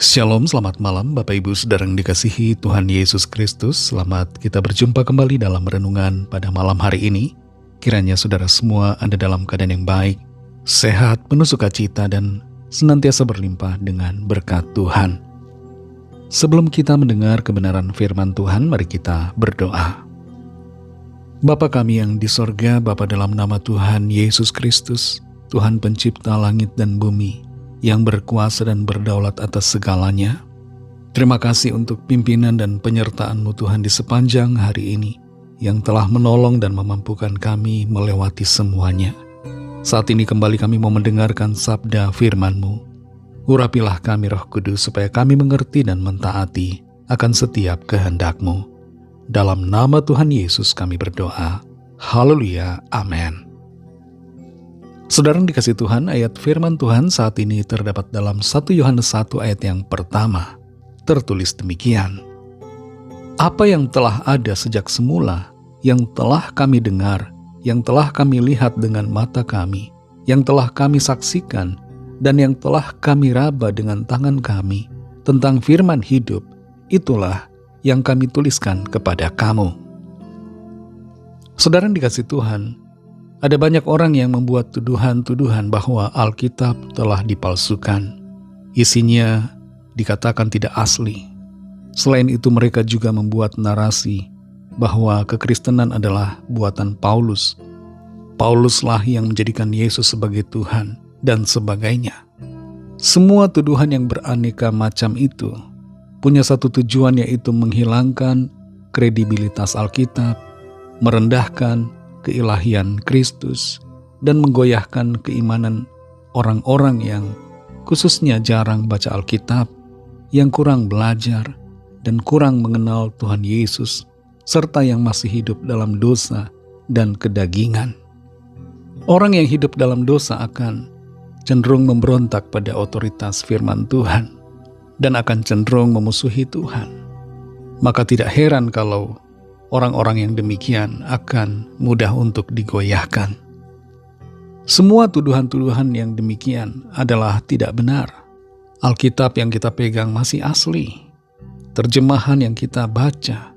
Shalom, selamat malam Bapak Ibu Saudara yang dikasihi Tuhan Yesus Kristus. Selamat kita berjumpa kembali dalam renungan pada malam hari ini. Kiranya saudara semua ada dalam keadaan yang baik, sehat, penuh sukacita, dan senantiasa berlimpah dengan berkat Tuhan. Sebelum kita mendengar kebenaran firman Tuhan, mari kita berdoa. Bapa kami yang di sorga, Bapa dalam nama Tuhan Yesus Kristus, Tuhan pencipta langit dan bumi, yang berkuasa dan berdaulat atas segalanya. Terima kasih untuk pimpinan dan penyertaan-Mu Tuhan di sepanjang hari ini, yang telah menolong dan memampukan kami melewati semuanya. Saat ini kembali kami mau mendengarkan sabda firman-Mu. Urapilah kami Roh Kudus supaya kami mengerti dan mentaati akan setiap kehendak-Mu. Dalam nama Tuhan Yesus kami berdoa. Haleluya, amin. Saudara yang dikasihi Tuhan, ayat firman Tuhan saat ini terdapat dalam 1 Yohanes 1 ayat yang pertama. Tertulis demikian. Apa yang telah ada sejak semula, yang telah kami dengar, yang telah kami lihat dengan mata kami, yang telah kami saksikan, dan yang telah kami raba dengan tangan kami, tentang firman hidup, itulah yang kami tuliskan kepada kamu. Saudara yang dikasihi Tuhan, ada banyak orang yang membuat tuduhan-tuduhan bahwa Alkitab telah dipalsukan. Isinya dikatakan tidak asli. Selain itu mereka juga membuat narasi bahwa kekristenan adalah buatan Paulus. Pauluslah yang menjadikan Yesus sebagai Tuhan dan sebagainya. Semua tuduhan yang beraneka macam itu punya satu tujuan, yaitu menghilangkan kredibilitas Alkitab, merendahkan keilahian Kristus, dan menggoyahkan keimanan orang-orang yang khususnya jarang baca Alkitab, yang kurang belajar, dan kurang mengenal Tuhan Yesus, serta yang masih hidup dalam dosa dan kedagingan. Orang yang hidup dalam dosa akan cenderung memberontak pada otoritas firman Tuhan, dan akan cenderung memusuhi Tuhan. Maka tidak heran kalau orang-orang yang demikian akan mudah untuk digoyahkan. Semua tuduhan-tuduhan yang demikian adalah tidak benar. Alkitab yang kita pegang masih asli. Terjemahan yang kita baca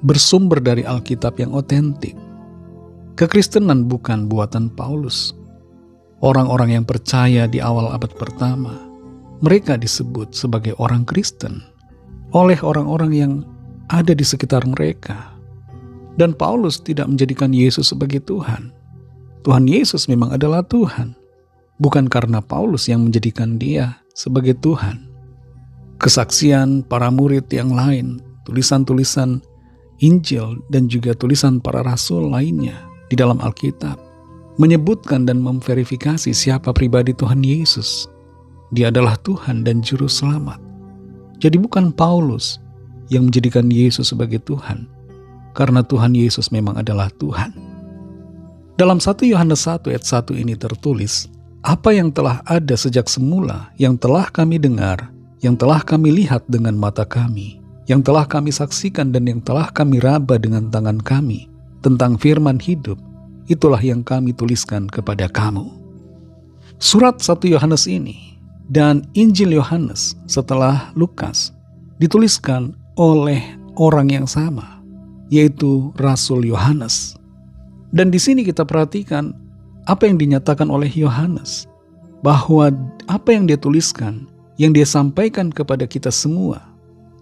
bersumber dari Alkitab yang otentik. Kekristenan bukan buatan Paulus. Orang-orang yang percaya di awal abad pertama, mereka disebut sebagai orang Kristen oleh orang-orang yang ada di sekitar mereka. Dan Paulus tidak menjadikan Yesus sebagai Tuhan. Tuhan Yesus memang adalah Tuhan, bukan karena Paulus yang menjadikan dia sebagai Tuhan. Kesaksian para murid yang lain, tulisan-tulisan Injil, dan juga tulisan para rasul lainnya di dalam Alkitab menyebutkan dan memverifikasi siapa pribadi Tuhan Yesus. Dia adalah Tuhan dan Juru Selamat. Jadi bukan Paulus yang menjadikan Yesus sebagai Tuhan, karena Tuhan Yesus memang adalah Tuhan. Dalam 1 Yohanes 1 ayat 1 ini tertulis, apa yang telah ada sejak semula, yang telah kami dengar, yang telah kami lihat dengan mata kami, yang telah kami saksikan, dan yang telah kami raba dengan tangan kami, tentang firman hidup, itulah yang kami tuliskan kepada kamu. Surat 1 Yohanes ini dan Injil Yohanes setelah Lukas dituliskan oleh orang yang sama, yaitu Rasul Yohanes. Dan di sini kita perhatikan apa yang dinyatakan oleh Yohanes, bahwa apa yang dia tuliskan, yang dia sampaikan kepada kita semua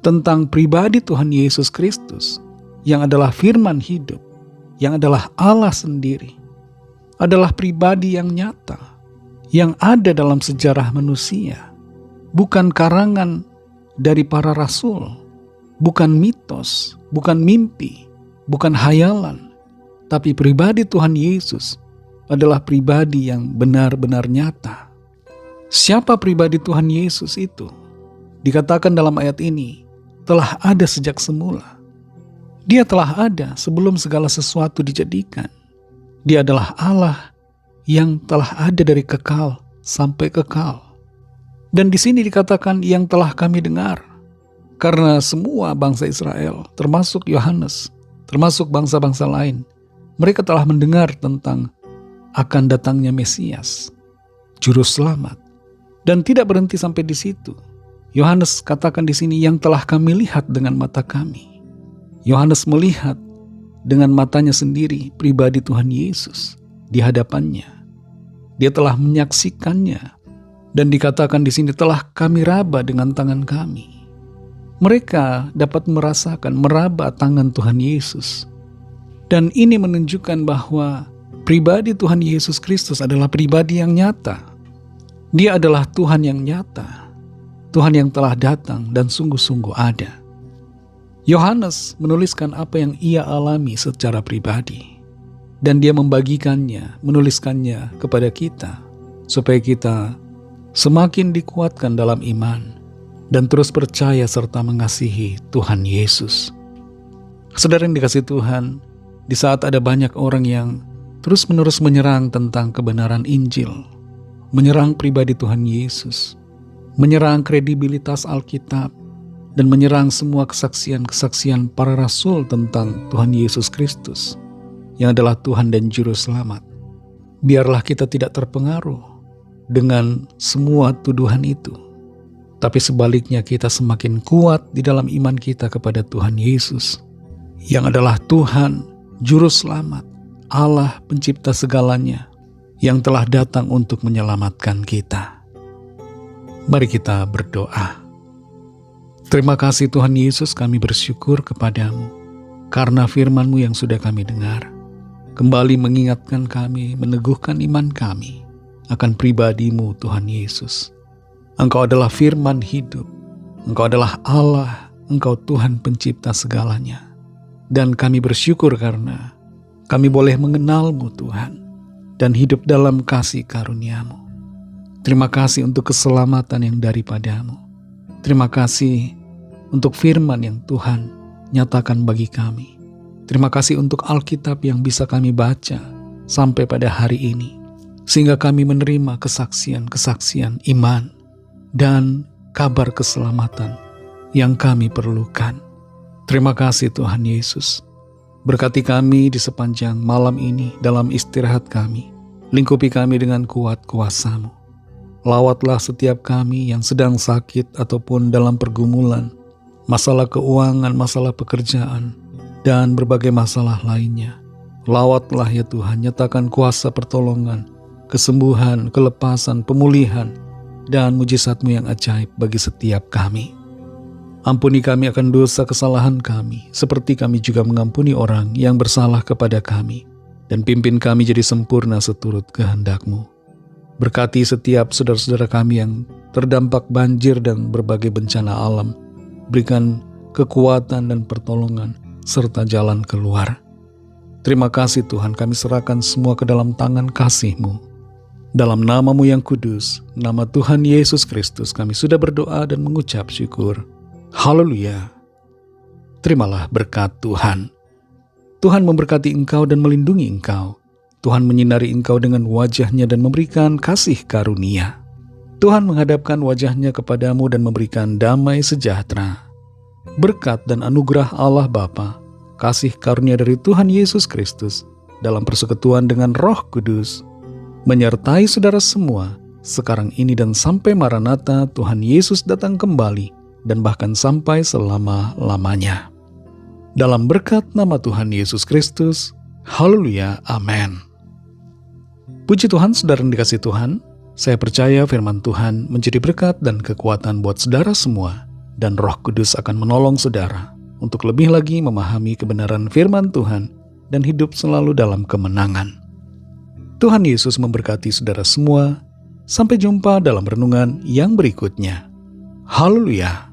tentang pribadi Tuhan Yesus Kristus, yang adalah firman hidup, yang adalah Allah sendiri, adalah pribadi yang nyata, yang ada dalam sejarah manusia, bukan karangan dari para rasul, bukan mitos, bukan mimpi, bukan hayalan, tapi pribadi Tuhan Yesus adalah pribadi yang benar-benar nyata. Siapa pribadi Tuhan Yesus itu? Dikatakan dalam ayat ini, telah ada sejak semula. Dia telah ada sebelum segala sesuatu dijadikan. Dia adalah Allah yang telah ada dari kekal sampai kekal. Dan di sini dikatakan yang telah kami dengar. Karena semua bangsa Israel, termasuk Yohanes, termasuk bangsa-bangsa lain, mereka telah mendengar tentang akan datangnya Mesias, Juru Selamat. Dan tidak berhenti sampai di situ. Yohanes katakan di sini, yang telah kami lihat dengan mata kami. Yohanes melihat dengan matanya sendiri pribadi Tuhan Yesus di hadapannya. Dia telah menyaksikannya, dan dikatakan di sini telah kami raba dengan tangan kami. Mereka dapat merasakan meraba tangan Tuhan Yesus. Dan ini menunjukkan bahwa pribadi Tuhan Yesus Kristus adalah pribadi yang nyata. Dia adalah Tuhan yang nyata, Tuhan yang telah datang dan sungguh-sungguh ada. Yohanes menuliskan apa yang ia alami secara pribadi, dan dia membagikannya, menuliskannya kepada kita, supaya kita semakin dikuatkan dalam iman dan terus percaya serta mengasihi Tuhan Yesus. Saudara yang dikasihi Tuhan, di saat ada banyak orang yang terus-menerus menyerang tentang kebenaran Injil, menyerang pribadi Tuhan Yesus, menyerang kredibilitas Alkitab, dan menyerang semua kesaksian-kesaksian para rasul tentang Tuhan Yesus Kristus, yang adalah Tuhan dan Juru Selamat. Biarlah kita tidak terpengaruh dengan semua tuduhan itu, tapi sebaliknya kita semakin kuat di dalam iman kita kepada Tuhan Yesus, yang adalah Tuhan, Juru Selamat, Allah pencipta segalanya, yang telah datang untuk menyelamatkan kita. Mari kita berdoa. Terima kasih Tuhan Yesus, kami bersyukur kepadamu karena firman-Mu yang sudah kami dengar, kembali mengingatkan kami, meneguhkan iman kami akan pribadi-Mu Tuhan Yesus. Engkau adalah firman hidup, Engkau adalah Allah, Engkau Tuhan pencipta segalanya. Dan kami bersyukur karena kami boleh mengenal-Mu Tuhan dan hidup dalam kasih karunia-Mu. Terima kasih untuk keselamatan yang daripada-Mu. Terima kasih untuk firman yang Tuhan nyatakan bagi kami. Terima kasih untuk Alkitab yang bisa kami baca sampai pada hari ini, sehingga kami menerima kesaksian-kesaksian iman dan kabar keselamatan yang kami perlukan. Terima kasih Tuhan Yesus. Berkati kami di sepanjang malam ini dalam istirahat kami. Lingkupi kami dengan kuat kuasa-Mu. Lawatlah setiap kami yang sedang sakit ataupun dalam pergumulan, masalah keuangan, masalah pekerjaan, dan berbagai masalah lainnya. Lawatlah ya Tuhan, nyatakan kuasa pertolongan, kesembuhan, kelepasan, pemulihan, dan mujizat-Mu yang ajaib bagi setiap kami. Ampuni kami akan dosa kesalahan kami, seperti kami juga mengampuni orang yang bersalah kepada kami, dan pimpin kami jadi sempurna seturut kehendak-Mu. Berkati setiap saudara-saudara kami yang terdampak banjir dan berbagai bencana alam. Berikan kekuatan dan pertolongan serta jalan keluar. Terima kasih Tuhan, kami serahkan semua ke dalam tangan kasih-Mu. Dalam nama-Mu yang kudus, nama Tuhan Yesus Kristus, kami sudah berdoa dan mengucap syukur. Haleluya. Terimalah berkat Tuhan. Tuhan memberkati engkau dan melindungi engkau. Tuhan menyinari engkau dengan wajah-Nya dan memberikan kasih karunia. Tuhan menghadapkan wajah-Nya kepadamu dan memberikan damai sejahtera. Berkat dan anugerah Allah Bapa, kasih karunia dari Tuhan Yesus Kristus, dalam persekutuan dengan Roh Kudus, menyertai saudara semua, sekarang ini dan sampai Maranatha Tuhan Yesus datang kembali, dan bahkan sampai selama-lamanya. Dalam berkat nama Tuhan Yesus Kristus, haleluya, amin. Puji Tuhan, saudara yang dikasihi Tuhan, saya percaya firman Tuhan menjadi berkat dan kekuatan buat saudara semua, dan Roh Kudus akan menolong saudara untuk lebih lagi memahami kebenaran firman Tuhan dan hidup selalu dalam kemenangan. Tuhan Yesus memberkati saudara semua. Sampai jumpa dalam renungan yang berikutnya. Haleluya.